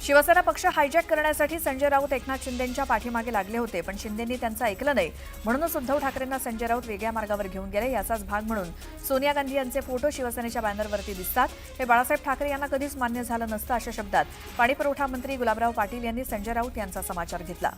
शिवसेना पक्ष हायजॅक करण्यासाठी संजय राऊत एकनाथ शिंदेंच्या पाठीमागे लागले होते, पण शिंदेंनी त्यांचं ऐकलं नाही. म्हणूनच उद्धव ठाकरेंना संजय राऊत वेगळ्या मार्गावर घेऊन गेले. याचाच भाग म्हणून सोनिया गांधी यांचे फोटो शिवसेनेच्या बॅनरवरती दिसतात. हे बाळासाहेब ठाकरे यांना कधीच मान्य झालं नसतं, अशा शब्दात पाणीपुरवठा मंत्री गुलाबराव पाटील यांनी संजय राऊत यांचा समाचार घेतला.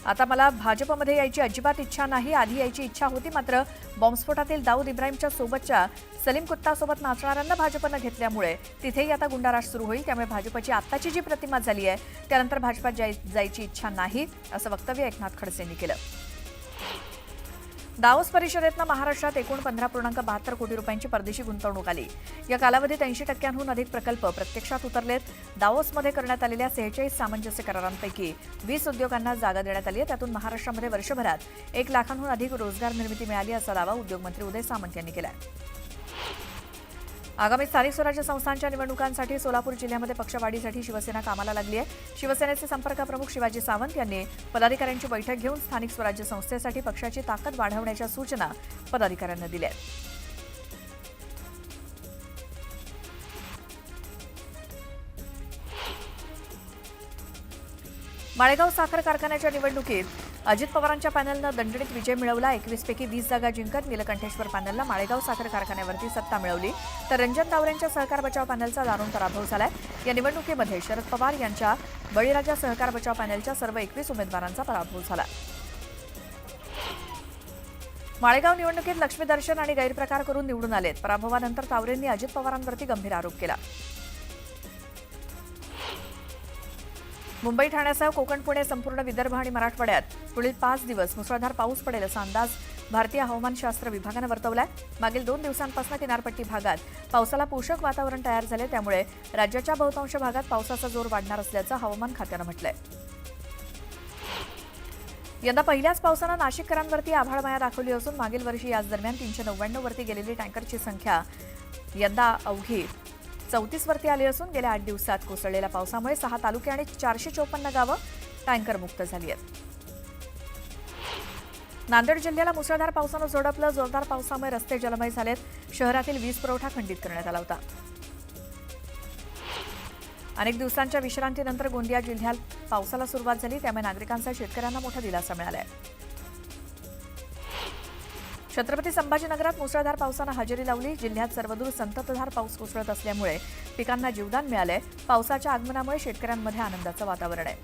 आता मला भाजपमध्ये यायची अजिबात इच्छा नाही. आधी यायची इच्छा होती, मात्र बॉम्बस्फोटातील दाऊद इब्राहिमच्या सोबतच्या सलीम कुत्तासोबत नाचणाऱ्यांना भाजपनं घेतल्यामुळे तिथेही आता गुंडाराज सुरू होईल. त्यामुळे भाजपची आत्ताची जी प्रतिमा झाली आहे त्यानंतर भाजपात जायची इच्छा नाही, असं वक्तव्य एकनाथ खडसेंनी केलं. दावोस परिषदेतनं महाराष्ट्रात एकूण 15.72 कोटी रुपयांची परदेशी गुंतवणूक आली. या कालावधीत 80% अधिक प्रकल्प प्रत्यक्षात उतरलेत. दावोसमध्ये करण्यात आलेल्या 46 सामंजस्य करारांपैकी 20 उद्योगांना जागा देण्यात आली आहे. त्यातून महाराष्ट्रामध्ये वर्षभरात 1 लाखांहून अधिक रोजगार निर्मिती मिळाली, असा दावा उद्योगमंत्री उदय सामंत यांनी केला आहे. आगामी स्थानिक स्वराज्य संस्थांच्या निवडणुकांसाठी सोलापूर जिल्ह्यामध्ये पक्षवाढीसाठी शिवसेना कामाला लागली आहे. शिवसेनेचे संपर्क प्रमुख शिवाजी सावंत यांनी पदाधिकाऱ्यांची बैठक घेऊन स्थानिक स्वराज्य संस्थेसाठी पक्षाची ताकद वाढवण्याच्या सूचना पदाधिकाऱ्यांना दिल्या आहेत. माळेगाव साखर कारखान्याच्या निवडणुकीत अजित पवारांच्या पॅनलनं दणदणीत विजय मिळवला. 21 पैकी 20 जागा जिंकत नीलकंठेश्वर पॅनलला माळेगाव साखर कारखान्यावरती सत्ता मिळवली, तर रंजन तावरेंच्या सहकार बचाव पॅनलचा दारुण पराभव झालाय. या निवडणुकीमध्ये शरद पवार यांच्या बळीराजा सहकार बचाव पॅनलच्या सर्व 21 उमेदवारांचा पराभव झाला. माळेगाव निवडणुकीत लक्ष्मीदर्शन आणि गैरप्रकार करून निवडून आलेत. पराभवानंतर तावरेंनी अजित पवारांवरती गंभीर आरोप केला. मुंबई ठाण्यासह कोकण, पुणे, संपूर्ण विदर्भ आणि मराठवाड्यात पुढील 5 दिवस मुसळधार पाऊस पडेल, असा अंदाज भारतीय हवामानशास्त्र विभागानं वर्तवलाय. मागील 2 दिवसांपासून किनारपट्टी भागात पावसाला पोषक वातावरण तयार झाले, त्यामुळे राज्याच्या बहुतांश भागात पावसाचा जोर वाढणार असल्याचं हवामान खात्यानं म्हटलंय. यंदा पहिल्याच पावसानं नाशिककरांवरती आभाळमाया दाखवली असून मागील वर्षी याच दरम्यान 399 वरती गेलेली टँकरची संख्या यंदा अवघी 34 वरती आली असून गेल्या 8 दिवसात कोसळलेल्या पावसामुळे 6 तालुके आणि 454 गावं टँकरमुक्त झाली आहेत. नांदेड जिल्ह्याला मुसळधार पावसानं झोडपलं. जोरदार पावसामुळे रस्ते जलमय झालेत. शहरातील वीज पुरवठा खंडित करण्यात आला होता. अनेक दिवसांच्या विश्रांतीनंतर गोंदिया जिल्ह्यात पावसाला सुरुवात झाली, त्यामुळे नागरिकांचा शेतकऱ्यांना मोठा दिलासा मिळाला आहे. छत्रपती संभाजीनगरात मुसळधार पावसानं हजेरी लावली. जिल्ह्यात सर्वदूर संततधार पाऊस कोसळत असल्यामुळे पिकांना जीवदान मिळालंय. पावसाच्या आगमनामुळे शेतकऱ्यांमध्ये आनंदाचं वातावरण आहे.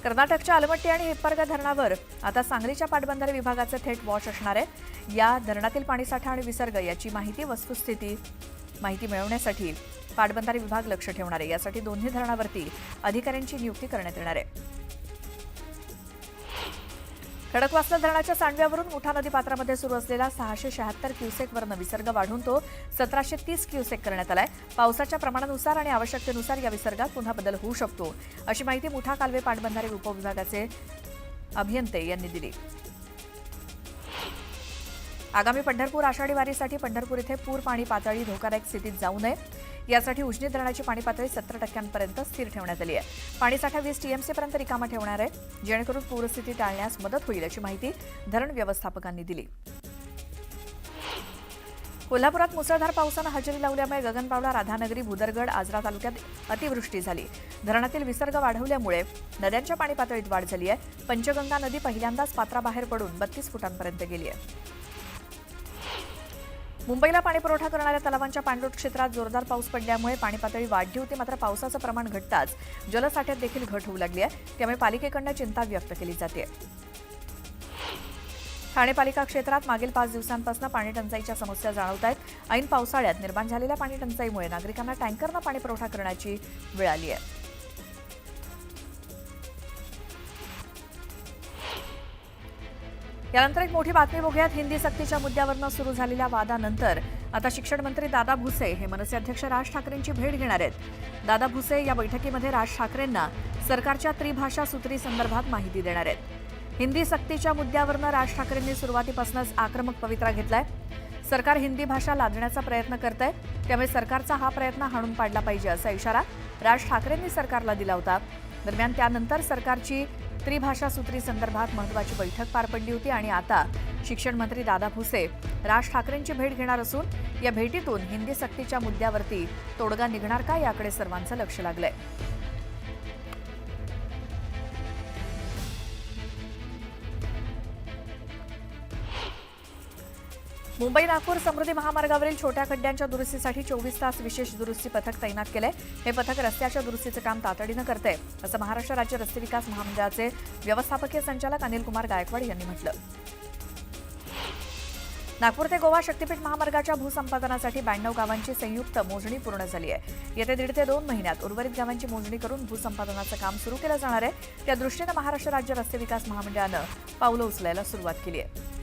कर्नाटकच्या अलमट्टी आणि हिप्परगा धरणावर आता सांगलीच्या पाटबंधारे विभागाचे थेट वॉच असणार आहे. या धरणातील पाणीसाठा आणि विसर्ग याची वस्तुस्थिती माहिती मिळवण्यासाठी पाटबंधारे विभाग लक्ष ठेवणार आहे. यासाठी दोन्ही धरणावरती अधिकाऱ्यांची नियुक्ती करण्यात येणार आहे. खडकवासला धरणाच्या सांडव्यावरून मुठा नदी पात्रामध्ये सुरू असलेला 676 क्युसेकवरनं विसर्ग वाढून तो 1730 क्युसेक करण्यात आलाय. पावसाच्या प्रमाणानुसार आणि आवश्यकतेनुसार या विसर्गात पुन्हा बदल होऊ शकतो, अशी माहिती मुठा कालवे पाटबंधारे उपविभागाचे अभियंते यांनी दिली. आगामी पंढरपूर आषाढी वारीसाठी पंढरपूर इथे पूर पाणी पातळी धोकादायक स्थितीत जाऊ नये, यासाठी उजनी धरणाची पाणी पातळी 70% स्थिर ठेवण्यात आली आहे. पाणीसाठा 20 टीएमसीपर्यंत रिकामा ठेवणार आहे, जेणेकरून पूरस्थिती टाळण्यास मदत होईल, अशी माहिती धरण व्यवस्थापकांनी दिली. कोल्हापुरात मुसळधार पावसानं हजेरी लावल्यामुळे गगनबावडा, राधानगरी, भुदरगड, आजरा तालुक्यात अतिवृष्टी झाली. धरणातील विसर्ग वाढवल्यामुळे नद्यांच्या पाणी पातळीत वाढ झाली आहे. पंचगंगा नदी पहिल्यांदाच पात्राबाहेर पडून 32 फुटांपर्यंत गेली आहे. मुंबईला पाणीपुरवठा करणाऱ्या तलावांच्या पाणलोट क्षेत्रात जोरदार पाऊस पडल्यामुळे पाणी पातळी वाढली होती, मात्र पावसाचं प्रमाण घटताच जलसाठ्यात देखील घट होऊ लागली आहे. त्यामुळे पालिकेकडून चिंता व्यक्त केली जाते. ठाणे पालिका क्षेत्रात मागील 5 दिवसांपासून पाणी टंचाईच्या समस्या जाणवत आहेत. ऐन पावसाळ्यात निर्माण झालेल्या पाणी टंचाईमुळे नागरिकांना टँकरनं पाणी पुरवठा करण्याची वेळ आली आहे. यानंतर एक मोठी बातमी बघूयात. हिंदी सक्तीच्या मुद्द्यावरनं सुरू झालेल्या वादानंतर आता शिक्षण मंत्री दादा भुसे हे मनसे अध्यक्ष राज ठाकरेंची भेट घेणार आहेत. दादा भुसे या बैठकीमध्ये राज ठाकरेंना सरकारच्या त्रिभाषा सूत्री संदर्भात माहिती देणार आहेत. हिंदी सक्तीच्या मुद्द्यावरनं राज ठाकरेंनी सुरुवातीपासूनच आक्रमक पवित्रा घेतलाय. सरकार हिंदी भाषा लादण्याचा प्रयत्न करतंय, त्यामुळे सरकारचा हा प्रयत्न हाणून पाडला पाहिजे, असा इशारा राज ठाकरेंनी सरकारला दिला होता. दरम्यान त्यानंतर सरकारची त्रिभाषा सूत्री संदर्भात महत्त्वाची बैठक पार पडली होती आणि आता शिक्षण मंत्री दादा भुसे राज ठाकरेंची भेट घेणार असून या भेटीतून हिंदी सक्तीच्या मुद्द्यावरती तोडगा निघणार का याकडे सर्वांचं लक्ष लागलंय. मुंबई नागपूर समृद्धी महामार्गावरील छोट्या खड्ड्यांच्या दुरुस्तीसाठी 24 तास विशेष दुरुस्ती पथक तैनात केलंय. हे पथक रस्त्याच्या दुरुस्तीचं काम तातडीनं करतंय असं महाराष्ट्र राज्य रस्ते विकास महामंडळाचे व्यवस्थापकीय संचालक अनिल कुमार गायकवाड यांनी म्हटलं. नागपूर ते गोवा शक्तीपीठ महामार्गाच्या भूसंपादनासाठी 92 गावांची संयुक्त मोजणी पूर्ण झाली आहे. येत्या 1.5 ते 2 महिन्यात उर्वरित गावांची मोजणी करून भूसंपादनाचं काम सुरू केलं जाणार आहे. त्या दृष्टीनं महाराष्ट्र राज्य रस्ते विकास महामंडळानं पावलं उचलायला सुरुवात केली आहे.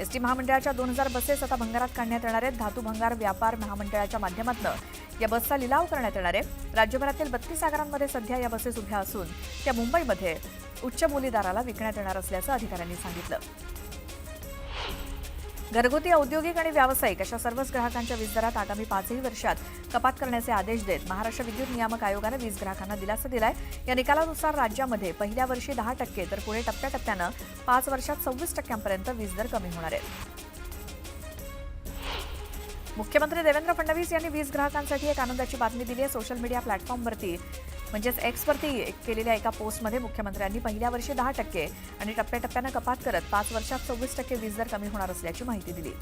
एसटी महामंडळाच्या 2000 बसेस आता भंगारात काढण्यात येणार आहेत. धातू भंगार व्यापार महामंडळाच्या माध्यमातून या बसचा लिलाव करण्यात येणार आहे. राज्यभरातील 32 आगारांमध्ये सध्या या बसेस उभ्या असून त्या मुंबईमध्ये उच्च बोलीदाराला विकण्यात येणार असल्याचं अधिकाऱ्यांनी सांगितलं. घरगुती, औद्योगिक आणि व्यावसायिक अशा सर्वच ग्राहकांच्या वीज दरात आगामी 5 वर्षात कपात करण्याचे आदेश देत महाराष्ट्र विद्युत नियामक आयोगानं वीज ग्राहकांना दिलासा दिलाय. या निकालानुसार राज्यामध्ये पहिल्या वर्षी 10% तर पुढे टप्प्याटप्प्यानं 5 वर्षात 26% वीज दर कमी होणार आहेत. मुख्यमंत्री देवेंद्र फडणवीस यांनी वीज ग्राहकांसाठी एक आनंदाची बातमी दिली आहे. सोशल मीडिया प्लॅटफॉर्मवरती म्हणजेच एक्सवरती केलेल्या एका पोस्टमध्ये मुख्यमंत्र्यांनी पहिल्या वर्षी 10% आणि टप्प्याटप्प्यानं कपात करत 5 वर्षात 26% वीज दर कमी होणार असल्याची माहिती दिली.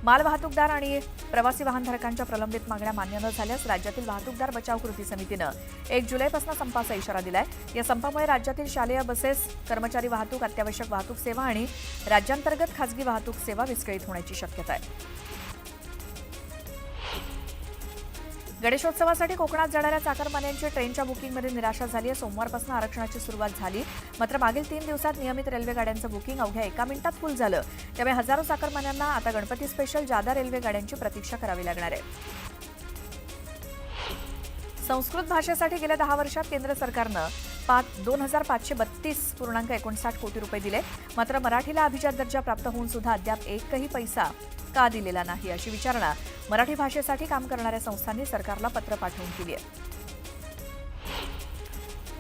मालवाहतूकदार आणि प्रवासी वाहनधारकांच्या प्रलंबित मागण्या मान्य न झाल्यास राज्यातील वाहतूकदार बचाव कृती समितीनं 1 जुलैपासून संपाचा इशारा दिलाय. या संपामुळे राज्यातील शालेय बसेस, कर्मचारी वाहतूक, अत्यावश्यक वाहतूक सेवा आणि राज्यांतर्गत खासगी वाहतूक सेवा विस्कळीत होण्याची शक्यता आहे. गणेशोत्सवासाठी कोकणात जाणाऱ्या चाकरमान्यांची ट्रेनच्या बुकिंगमध्ये निराशा झाली आहे. सोमवारपासून आरक्षणाची सुरुवात झाली, मात्र मागील 3 दिवसात नियमित रेल्वे गाड्यांचं बुकिंग अवघ्या 1 मिनिटात फुल झालं. त्यामुळे हजारो चाकरमान्यांना आता गणपती स्पेशल जादा रेल्वे गाड्यांची प्रतीक्षा करावी लागणार आहे. संस्कृत भाषेसाठी गेल्या 10 वर्षात केंद्र सरकारनं 2,532.59 कोटी रुपये दिले, मात्र मराठीला अभिजात दर्जा प्राप्त होऊन सुद्धा अद्याप एकही पैसा का दिलेला नाही अशी विचारणा मराठी भाषेसाठी काम करणाऱ्या संस्थांनी सरकारला पत्र पाठवून केली आहे.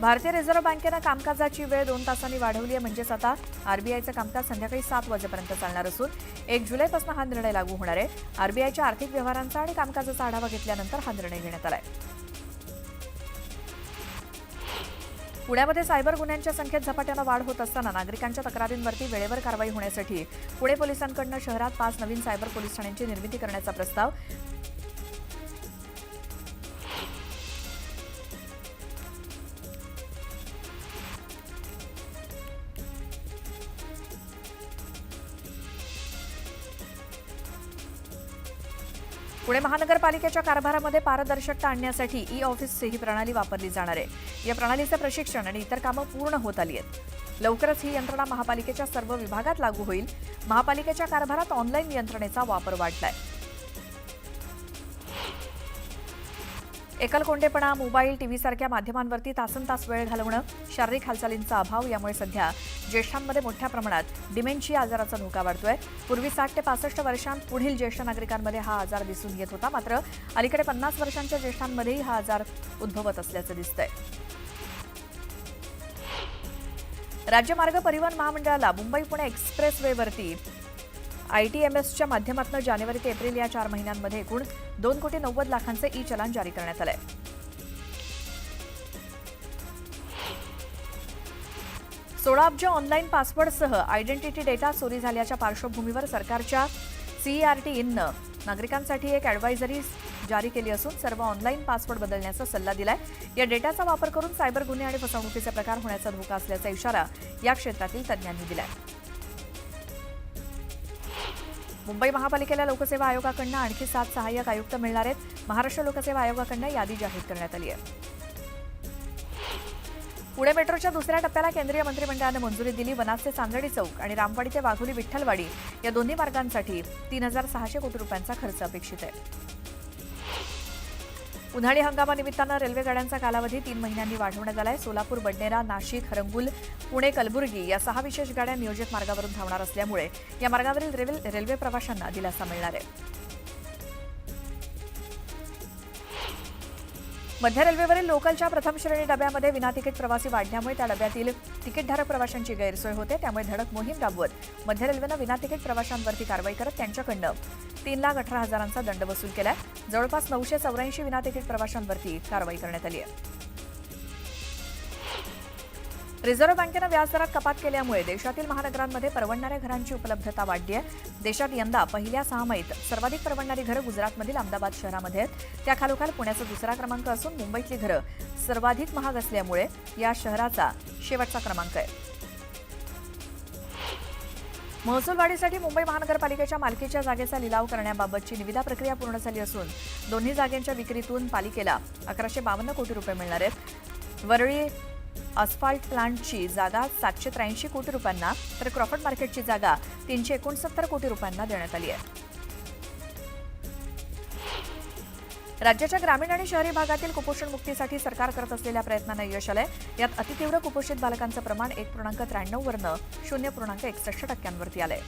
भारतीय रिझर्व्ह बँकेनं कामकाजाची वेळ 2 तासांनी वाढवली आहे. म्हणजेच आता आरबीआयचं कामकाज संध्याकाळी 7 वाजेपर्यंत चालणार असून 1 जुलैपासून हा निर्णय लागू होणार आहे. आरबीआयच्या आर्थिक व्यवहारांचा आणि कामकाजाचा आढावा घेतल्यानंतर हा निर्णय घेण्यात आला आहे. पुण्यामध्ये सायबर गुन्ह्यांच्या संख्येत झपाट्यानं वाढ होत असताना नागरिकांच्या तक्रारींवरती वेळेवर कारवाई होण्यासाठी पुणे पोलिसांकडून शहरात 5 नवीन सायबर पोलीस ठाण्यांची निर्मिती करण्याचा प्रस्ताव पुणे महानगरपालिकेच्या कारभारामध्ये पारदर्शकता आणण्यासाठी ई-ऑफिस ही प्रणाली वापरली जाणार आहे. या प्रणालीचं प्रशिक्षण आणि इतर कामं पूर्ण होत आली आहेत. लवकरच ही यंत्रणा महापालिकेच्या सर्व विभागात लागू होईल. महापालिकेच्या कारभारात ऑनलाईन यंत्रणेचा वापर वाढलाय. एकलकोंडेपणा, मोबाईल, टीव्हीसारख्या माध्यमांवरती तासनतास वेळ घालवणं, शारीरिक हालचालींचा अभाव यामुळे सध्या ज्येष्ठांमध्ये मोठ्या प्रमाणात डिमेन्शिया आजाराचा धोका वाढतोय. पूर्वी 60 ते 65 वर्षांपुढील ज्येष्ठ नागरिकांमध्ये हा आजार दिसून येत होता, मात्र अलीकडे 50 वर्षांच्या ज्येष्ठांमध्येही हा आजार उद्भवत असल्याचं दिसतंय. राज्य मार्ग परिवहन महामंडळाला मुंबई पुणे एक्सप्रेसवेवरती ITMSच्या माध्यमातून जानेवारी ते एप्रिल या 4 महिन्यांमध्ये एकूण 2,90,00,000 ई चलान जारी करण्यात आलंय. सोळा अब्ज ऑनलाईन पासवर्डसह आयडेंटिटी डेटा चोरी झाल्याच्या पार्श्वभूमीवर सरकारच्या CERT-INनं नागरिकांसाठी एक ॲडव्हायझरी जारी केली असून सर्व ऑनलाईन पासवर्ड बदलण्याचा सल्ला दिलाय. या डेटाचा वापर करून सायबर गुन्हे आणि फसवणुकीचे प्रकार होण्याचा धोका असल्याचा इशारा या क्षेत्रातील तज्ज्ञांनी दिलाय. मुंबई महापालिकेला लोकसेवा आयोगाकडून आणखी 7 सहाय्यक आयुक्त मिळणार आहेत. महाराष्ट्र लोकसेवा आयोगाकडून यादी जाहीर करण्यात आली आहे. पुणे मेट्रोच्या 2ऱ्या टप्प्याला केंद्रीय मंत्रिमंडळानं मंजुरी दिली. वनाज ते चांदणी चौक आणि रामवाडी ते वाघोली विठ्ठलवाडी या दोन्ही मार्गांसाठी 3,600 कोटी रुपयांचा खर्च अपेक्षित आहे. उन्हाळी हंगामानिमित्तानं रेल्वे गाड्यांचा कालावधी 3 महिन्यांनी वाढवण्यात आलाय. सोलापूर, बडनेरा, नाशिक, हरंगुल, पुणे, कलबुर्गी या 6 विशेष गाड्या नियोजित मार्गावरून धावणार असल्यामुळे या मार्गावरील रेल्वे प्रवाशांना दिलासा मिळणार आहे. मध्य रेल्वेवरील लोकलच्या प्रथम श्रेणी डब्यामध्ये विनातिकीट प्रवासी वाढल्यामुळे त्या डब्यातील तिकीटधारक प्रवाशांची गैरसोय होते. त्यामुळे धडक मोहीम राबवत मध्य रेल्वेनं विनातिकीट प्रवाशांवरती कारवाई करत त्यांच्याकडनं 3,18,000चा दंड वसूल केलाय. जवळपास 984 विनातिकीट प्रवाशांवरती कारवाई करण्यात आली आहे. रिझर्व्ह बँकेनं व्याजदरात कपात केल्यामुळे देशातील महानगरांमध्ये परवडणाऱ्या घरांची उपलब्धता वाढली आहे. देशात यंदा पहिल्या सहामाहीत सर्वाधिक परवडणारी घरं गुजरातमधील अहमदाबाद शहरामध्ये आहेत. त्याखालोखाल पुण्याचा दुसरा क्रमांक असून मुंबईतली घरं सर्वाधिक महाग असल्यामुळे या शहराचा शेवटचा क्रमांक आहे. महसूल वाढीसाठी मुंबई महानगरपालिकेच्या मालकीच्या जागेचा लिलाव करण्याबाबतची निविदा प्रक्रिया पूर्ण झाली असून दोन्ही जागांच्या विक्रीतून पालिकेला 1,152 कोटी रुपये मिळणार आहेत. वरळी अस्फाल्ट प्लांटची जागा 783 कोटी रुपयांना तर क्रॉफर्ड मार्केटची जागा 369 कोटी रुपयांना देण्यात आली आहे. राज्याच्या ग्रामीण आणि शहरी भागातील कुपोषण मुक्तीसाठी सरकार करत असलेल्या प्रयत्नांना यश आलंय. यात अतितीव्र कुपोषित बालकांचं प्रमाण 1.93 वरनं 0.61% वरती आलंय.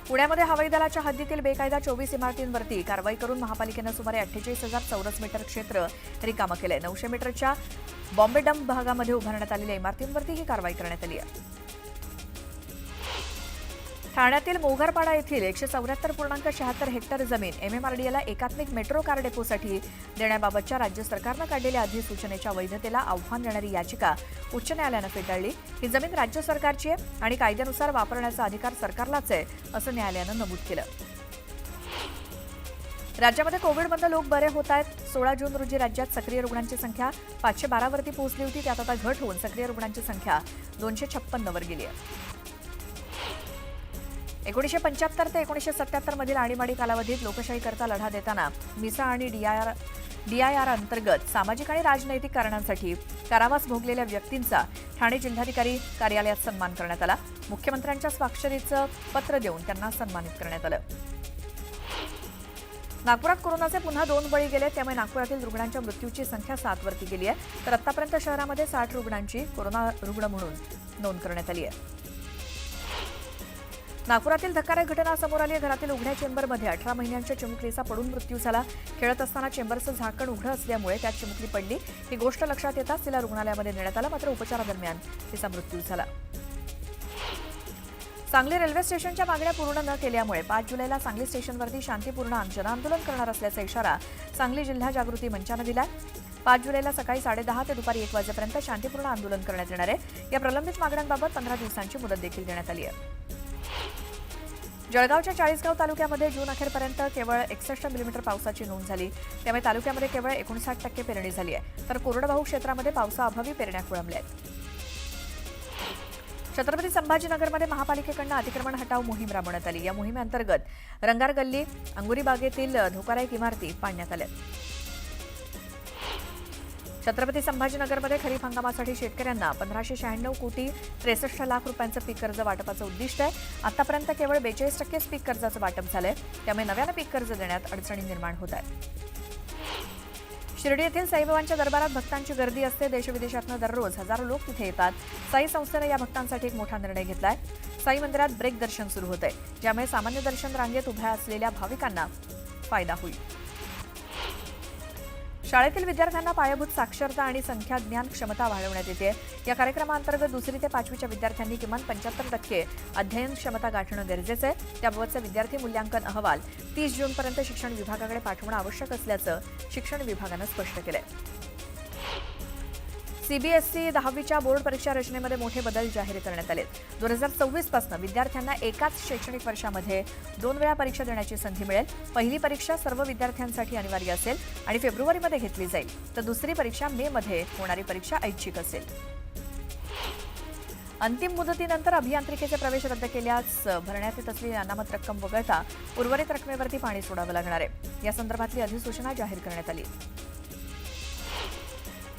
पुण्यामध्ये हवाई दलाच्या हद्दीतील बेकायदा 24 इमारतींवरती कारवाई करून महापालिकेनं सुमारे 48,000 चौरस मीटर क्षेत्र रिकामं केलंय. 900 मीटरच्या बॉम्बे डंप भागामध्ये उभारण्यात आलेल्या इमारतींवरती ही कारवाई करण्यात आली आहे. ठाण्यातील मोगरपाडा येथील 174.76 हेक्टर जमीन एमएमआरडीएला एकात्मिक मेट्रो कार डेपोसाठी देण्याबाबतच्या राज्य सरकारनं काढलेल्या अधिसूचनेच्या वैधतेला आव्हान देणारी याचिका उच्च न्यायालयानं फेटाळली. ही जमीन राज्य सरकारची आहे आणि कायद्यानुसार वापरण्याचा अधिकार सरकारलाच आहे असं न्यायालयानं नमूद केलं. राज्यामध्ये कोविडमधून लोक बरे होत आहेत. 16 जून रोजी राज्यात सक्रिय रुग्णांची संख्या 512 वरती पोहोचली होती. त्यात आता घट होऊन सक्रिय रुग्णांची संख्या 256 वर गेली आहे. 1975 ते 1977 मधील आणीबाणी कालावधीत लोकशाहीकरता लढा देताना मिसा आणि डीआयआर अंतर्गत सामाजिक आणि राजनैतिक कारणांसाठी कारावास भोगलेल्या व्यक्तींचा ठाणे जिल्हाधिकारी कार्यालयात सन्मान करण्यात आला. मुख्यमंत्र्यांच्या स्वाक्षरीचं पत्र देऊन त्यांना सन्मानित करण्यात आलं. नागपुरात कोरोनाचे पुन्हा 2 बळी गेले. त्यामुळे नागपुरातील रुग्णांच्या मृत्यूची संख्या 7 वरती गेली आहे. तर आतापर्यंत शहरामध्ये 60 रुग्णांची कोरोना रुग्ण म्हणून नोंद करण्यात आली आहे. नागपुरातील धक्कादायक घटना समोर आली आहे. घरातील उघड्या चेंबरमध्ये 18 महिन्यांच्या चिमुकलीचा पडून मृत्यू झाला. खेळत असताना चेंबरचं झाकण उघडं असल्यामुळे त्यात चिमुकली पडली. ही गोष्ट लक्षात येताच तिला रुग्णालयामध्ये नेण्यात आलं. मात्र उपचारादरम्यान तिचा मृत्यू झाला. सांगली रेल्वे स्टेशनच्या मागण्या पूर्ण न केल्यामुळे 5 जुलैला सांगली स्टेशनवरती शांतीपूर्ण जनआंदोलन करणार असल्याचा इशारा सांगली जिल्हा जागृती मंचानं दिलाय. 5 जुलैला सकाळी 10:30 ते दुपारी 1 वाजेपर्यंत शांतीपूर्ण आंदोलन करण्यात येणार आहे. या प्रलंबित मागण्यांबाबत 15 दिवसांची मुदत देखील देण्यात आली आहे. जळगावच्या चाळीसगाव तालुक्यामध्ये जून अखेरपर्यंत केवळ 61 मिलीमीटर पावसाची नोंद झाली. त्यामुळे तालुक्यामध्ये केवळ 59% पेरणी झाली आहे. तर कोरडवाहू क्षेत्रामध्ये पावसाअभावी पेरण्या खोळंबल्या आहेत. छत्रपती संभाजीनगरमध्ये महापालिकेकडून अतिक्रमण हटाव मोहीम राबवण्यात आली. या मोहिमेअंतर्गत रंगार गल्ली, अंगुरी बागेतील धोकादायक इमारती पाडण्यात आल्या. छत्रपती संभाजीनगरमध्ये खरीप हंगामासाठी शेतकऱ्यांना 1596 कोटी 63 लाख रुपयांचं पीक कर्ज वाटपाचं उद्दिष्ट आहे. आतापर्यंत केवळ 42% पीक कर्जाचं वाटप झालंय. त्यामुळे नव्यानं पीक कर्ज देण्यात अडचणी निर्माण होत आहेत. शिर्डी येथील साईबाबांच्या दरबारात भक्तांची गर्दी असते. देशविदेशातून दररोज हजारो लोक तिथे येतात. साई संस्थेनं या भक्तांसाठी एक मोठा निर्णय घेतलाय. साई मंदिरात ब्रेक दर्शन सुरू होतंय, ज्यामुळे सामान्य दर्शन रांगेत उभ्या असलेल्या भाविकांना फायदा होईल. शाळेतील विद्यार्थ्यांना पायाभूत साक्षरता आणि संख्याज्ञान क्षमता वाढवण्यात येते. या कार्यक्रमाअंतर्गत 2री ते 5वीच्या विद्यार्थ्यांनी किमान 75% अध्ययन क्षमता गाठणं गरजेचं आहे. त्याबाबतचा विद्यार्थी मूल्यांकन अहवाल 30 जूनपर्यंत शिक्षण विभागाकडे पाठवणं आवश्यक असल्याचं शिक्षण विभागानं स्पष्ट केलंय. सीबीएसई 10वीच्या बोर्ड परीक्षा रचनेमध्ये मोठे बदल जाहीर करण्यात आले. 2024 पासून विद्यार्थ्यांना एकाच शैक्षणिक वर्षामध्ये 2 वेळा परीक्षा देण्याची संधी मिळेल. पहिली परीक्षा सर्व विद्यार्थ्यांसाठी अनिवार्य असेल आणि फेब्रुवारीमध्ये घेतली जाईल. तर दुसरी परीक्षा मे मध्ये होणारी परीक्षा ऐच्छिक असेल. अंतिम मुदतीनंतर अभियांत्रिकेचे प्रवेश रद्द केल्यास भरण्यात येत असलेली अनामत रक्कम वगळता उर्वरित रकमेवरती पाणी सोडावं लागणार आहे. या संदर्भातली अधिसूचना जाहीर करण्यात आली.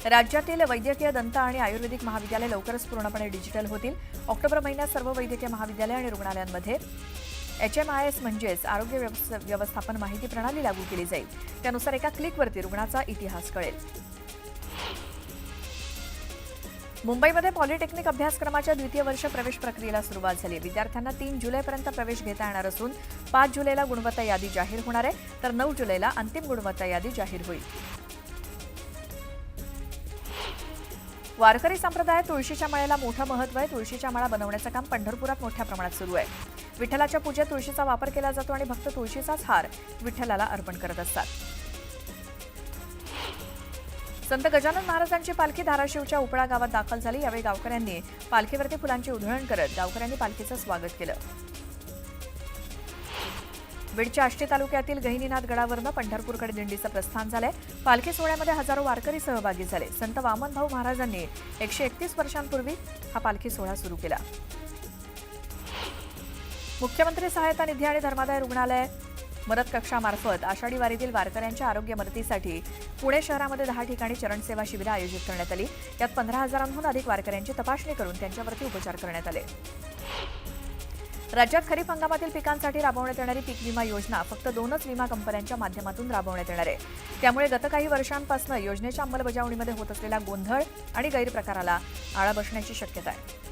राज्यातील वैद्यकीय, दंत आणि आयुर्वेदिक महाविद्यालय लवकरच पूर्णपणे डिजिटल होतील. ऑक्टोबर महिन्यात सर्व वैद्यकीय महाविद्यालय आणि रुग्णालयांमध्ये HMIS म्हणजेच आरोग्य व्यवस्थापन माहिती प्रणाली लागू केली जाईल. त्यानुसार एका क्लिकवरती रुग्णाचा इतिहास कळेल. मुंबईमध्ये पॉलिटेक्निक अभ्यासक्रमाच्या द्वितीय वर्ष प्रवेश प्रक्रियेला सुरुवात झाली. विद्यार्थ्यांना 3 जुलैपर्यंत प्रवेश घेता येणार असून 5 जुलैला गुणवत्ता यादी जाहीर होणार आहे, तर 9 जुलैला अंतिम गुणवत्ता यादी जाहीर होईल. वारकरी संप्रदायात तुळशीच्या माळेला मोठं महत्त्व आहे. तुळशीच्या माळा बनवण्याचं काम पंढरपुरात मोठ्या प्रमाणात सुरू आहे. विठ्ठलाच्या पूजेत तुळशीचा वापर केला जातो आणि भक्त तुळशीचाच हार विठ्ठलाला अर्पण करत असतात. संत गजानन महाराजांची पालखी धाराशिवच्या उपळा गावात दाखल झाली. यावेळी गावकऱ्यांनी पालखीवरती फुलांची उधळण करत गावकऱ्यांनी पालखीचं स्वागत केलं. बीडच्या आष्टी तालुक्यातील गहिनीनाथ गडावरनं पंढरपूरकडे दिंडीचं प्रस्थान झालंय. पालखी सोहळ्यामध्ये हजारो वारकरी सहभागी झाले. संत वामनभाऊ महाराजांनी 131 वर्षांपूर्वी हा पालखी सोहळा सुरू केला. मुख्यमंत्री सहायता निधी आणि धर्मादाय रुग्णालय मदत कक्षामार्फत आषाढी वारीतील वारकऱ्यांच्या आरोग्य मदतीसाठी पुणे शहरामध्ये 10 ठिकाणी चरणसेवा शिबिरं आयोजित करण्यात आली. यात 15,000हून अधिक वारकऱ्यांची तपासणी करून त्यांच्यावरती उपचार करण्यात आले. राज्यात खरीप हंगामातील पिकांसाठी राबवण्यात येणारी पीक विमा योजना फक्त 2च विमा कंपन्यांच्या माध्यमातून राबवण्यात येणार आहे. त्यामुळे गत काही वर्षांपासून योजनेच्या अंमलबजावणीमध्ये होत असलेला गोंधळ आणि गैरप्रकाराला आळा बसण्याची शक्यता आहे.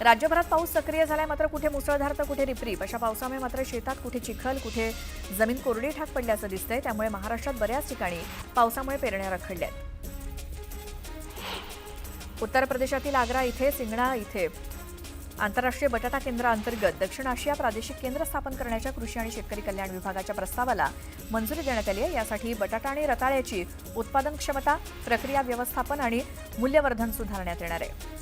राज्यभरात पाऊस सक्रिय झालाय, मात्र कुठे मुसळधार तर कुठे रिपरिप. अशा पावसामुळे मात्र शेतात कुठे चिखल, कुठे जमीन कोरडी ठाक पडल्याचं दिसतंय. त्यामुळे महाराष्ट्रात बऱ्याच ठिकाणी पावसामुळे पेरण्या रखडल्यात. उत्तर प्रदेशातील आग्रा इथे सिंगणा इथे आंतरराष्ट्रीय बटाटा केंद्राअंतर्गत दक्षिण आशिया प्रादेशिक केंद्र स्थापन करण्याच्या कृषी आणि शेतकरी कल्याण विभागाच्या प्रस्तावाला मंजुरी देण्यात आली आहे. यासाठी बटाटा आणि रताळ्याची उत्पादन क्षमता, प्रक्रिया व्यवस्थापन आणि मूल्यवर्धन सुधारण्यात येणार आहे.